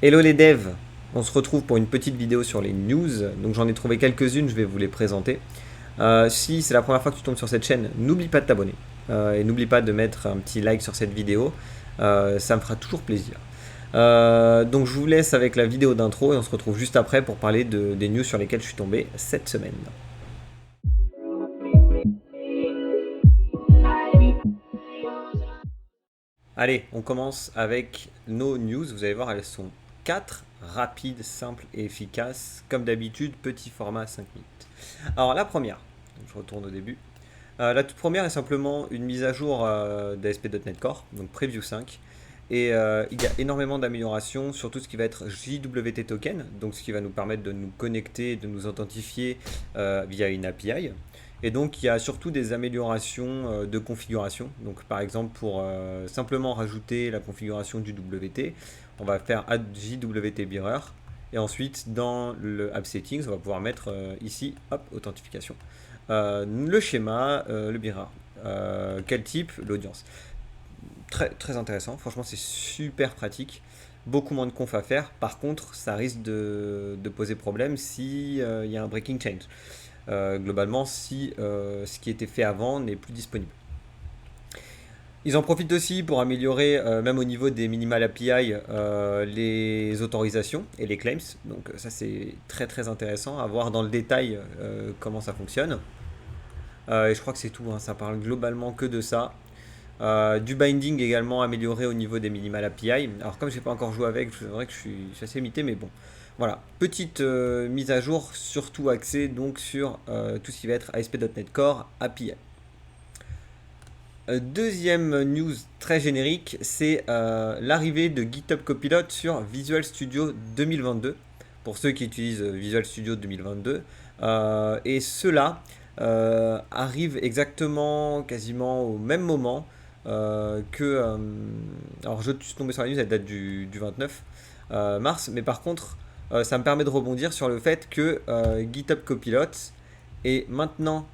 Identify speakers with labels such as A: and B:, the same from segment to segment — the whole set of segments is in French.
A: Hello les devs, on se retrouve pour une petite vidéo sur les news. Donc j'en ai trouvé quelques-unes, je vais vous les présenter. Si c'est la première fois que tu tombes sur cette chaîne, n'oublie pas de t'abonner. Et n'oublie pas de mettre un petit like sur cette vidéo, ça me fera toujours plaisir. Donc je vous laisse avec la vidéo d'intro et on se retrouve juste après pour parler des news sur lesquelles je suis tombé cette semaine. Allez, on commence avec nos news. Vous allez voir, elles sont 4, rapides, simples et efficaces. Comme d'habitude, petit format 5 minutes. Alors la première, je retourne au début. La toute première est simplement une mise à jour d'ASP.NET Core, donc Preview 5. Et il y a énormément d'améliorations sur tout ce qui va être JWT Token, donc ce qui va nous permettre de nous connecter, de nous authentifier via une API. Et donc il y a surtout des améliorations de configuration. Donc par exemple pour simplement rajouter la configuration du WT, on va faire add JWT Bearer. Et ensuite dans le App Settings, on va pouvoir mettre ici, hop, authentification. Le schéma, le bearer. Quel type? L'audience. Très, très intéressant, franchement c'est super pratique. Beaucoup moins de conf à faire. Par contre, ça risque de poser problème si il y a un breaking change. Globalement, si ce qui était fait avant n'est plus disponible. Ils en profitent aussi pour améliorer, même au niveau des minimal API, les autorisations et les claims. Donc ça c'est très très intéressant à voir dans le détail comment ça fonctionne. Et je crois que c'est tout, hein, ça parle globalement que de ça. Du binding également amélioré au niveau des minimal API. Alors comme je n'ai pas encore joué avec, c'est vrai que je suis assez limité, mais bon. Voilà, petite mise à jour, surtout axée donc sur tout ce qui va être ASP.NET Core API. Deuxième news très générique, c'est l'arrivée de GitHub Copilot sur Visual Studio 2022, pour ceux qui utilisent Visual Studio 2022. Et cela arrive exactement, quasiment au même moment que... alors je suis tombé sur la news, elle date du 29 mars, mais par contre, ça me permet de rebondir sur le fait que GitHub Copilot est maintenant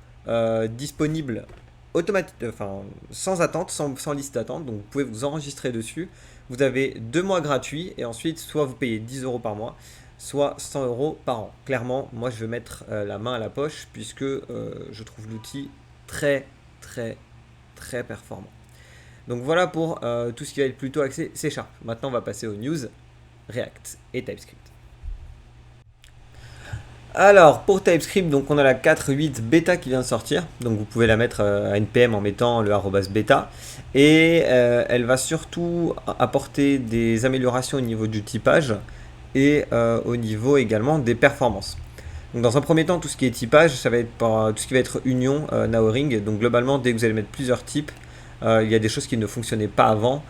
A: disponible enfin, sans attente, sans liste d'attente. Donc vous pouvez vous enregistrer dessus. Vous avez 2 mois gratuits et ensuite soit vous payez 10 € par mois, soit 100 € par an. Clairement, moi je vais mettre la main à la poche puisque je trouve l'outil très très très performant. Donc voilà pour tout ce qui va être plutôt axé C#. Maintenant on va passer aux news React et TypeScript. Alors pour TypeScript, donc on a la 4.8 bêta qui vient de sortir, donc vous pouvez la mettre à npm en mettant le @bêta, et elle va surtout apporter des améliorations au niveau du typage et au niveau également des performances. Donc dans un premier temps, tout ce qui est typage, ça va être tout ce qui va être union, narrowing. Donc globalement, dès que vous allez mettre plusieurs types, il y a des choses qui ne fonctionnaient pas avant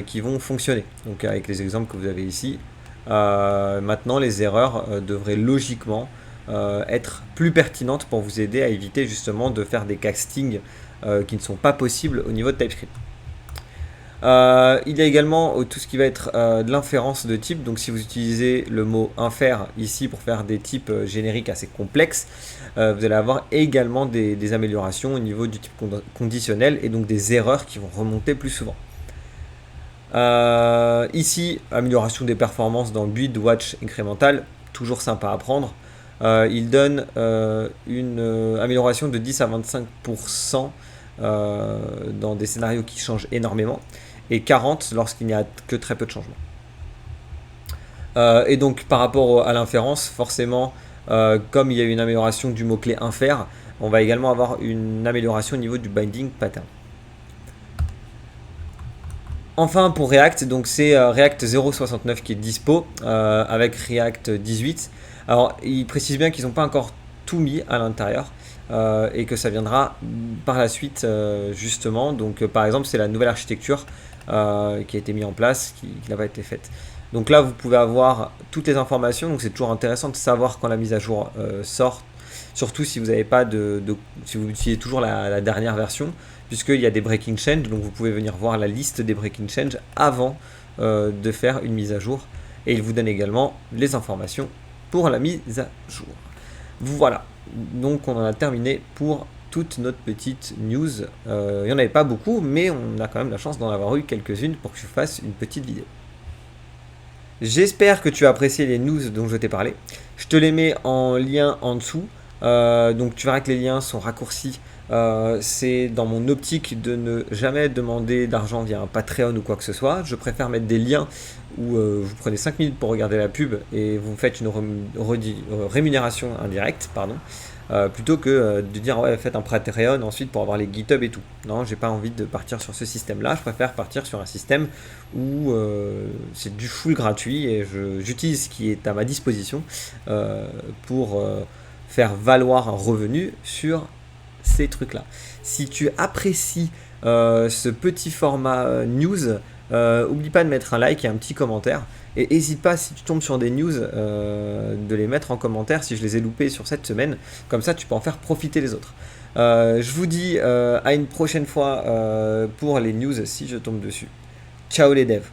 A: qui vont fonctionner. Donc avec les exemples que vous avez ici, maintenant les erreurs devraient logiquement être plus pertinentes pour vous aider à éviter justement de faire des castings qui ne sont pas possibles au niveau de TypeScript. Il y a également tout ce qui va être de l'inférence de type. Donc si vous utilisez le mot infer ici pour faire des types génériques assez complexes, vous allez avoir également des améliorations au niveau du type conditionnel et donc des erreurs qui vont remonter plus souvent. Ici, amélioration des performances dans le build watch incrémental, toujours sympa à prendre. Il donne une amélioration de 10 à 25% dans des scénarios qui changent énormément et 40 lorsqu'il n'y a que très peu de changements. Et donc par rapport à l'inférence, forcément, comme il y a une amélioration du mot-clé infer, on va également avoir une amélioration au niveau du binding pattern. Enfin pour React, donc c'est React 0.69 qui est dispo avec React 18. Alors ils précisent bien qu'ils n'ont pas encore tout mis à l'intérieur et que ça viendra par la suite justement. Donc par exemple c'est la nouvelle architecture qui a été mise en place, qui n'a pas été faite. Donc là vous pouvez avoir toutes les informations, donc c'est toujours intéressant de savoir quand la mise à jour sort, surtout si vous n'avez pas si vous utilisez toujours la dernière version, puisqu'il y a des breaking change, donc vous pouvez venir voir la liste des breaking change avant de faire une mise à jour, et il vous donne également les informations pour la mise à jour. Voilà, donc on en a terminé pour toute notre petite news. Il n'y en avait pas beaucoup, mais on a quand même la chance d'en avoir eu quelques-unes pour que je fasse une petite vidéo. J'espère que tu as apprécié les news dont je t'ai parlé. Je te les mets en lien en dessous. Donc tu verras que les liens sont raccourcis. C'est dans mon optique de ne jamais demander d'argent via un Patreon ou quoi que ce soit. Je préfère mettre des liens où vous prenez 5 minutes pour regarder la pub et vous faites une rémunération indirecte, pardon, plutôt que de dire ouais, faites un Patreon ensuite pour avoir les GitHub et tout. Non, j'ai pas envie de partir sur ce système-là. Je préfère partir sur un système où c'est du full gratuit et j'utilise ce qui est à ma disposition pour faire valoir un revenu sur ces trucs-là. Si tu apprécies ce petit format news, oublie pas de mettre un like et un petit commentaire. Et n'hésite pas, si tu tombes sur des news, de les mettre en commentaire si je les ai loupés sur cette semaine. Comme ça, tu peux en faire profiter les autres. Je vous dis à une prochaine fois pour les news si je tombe dessus. Ciao les devs.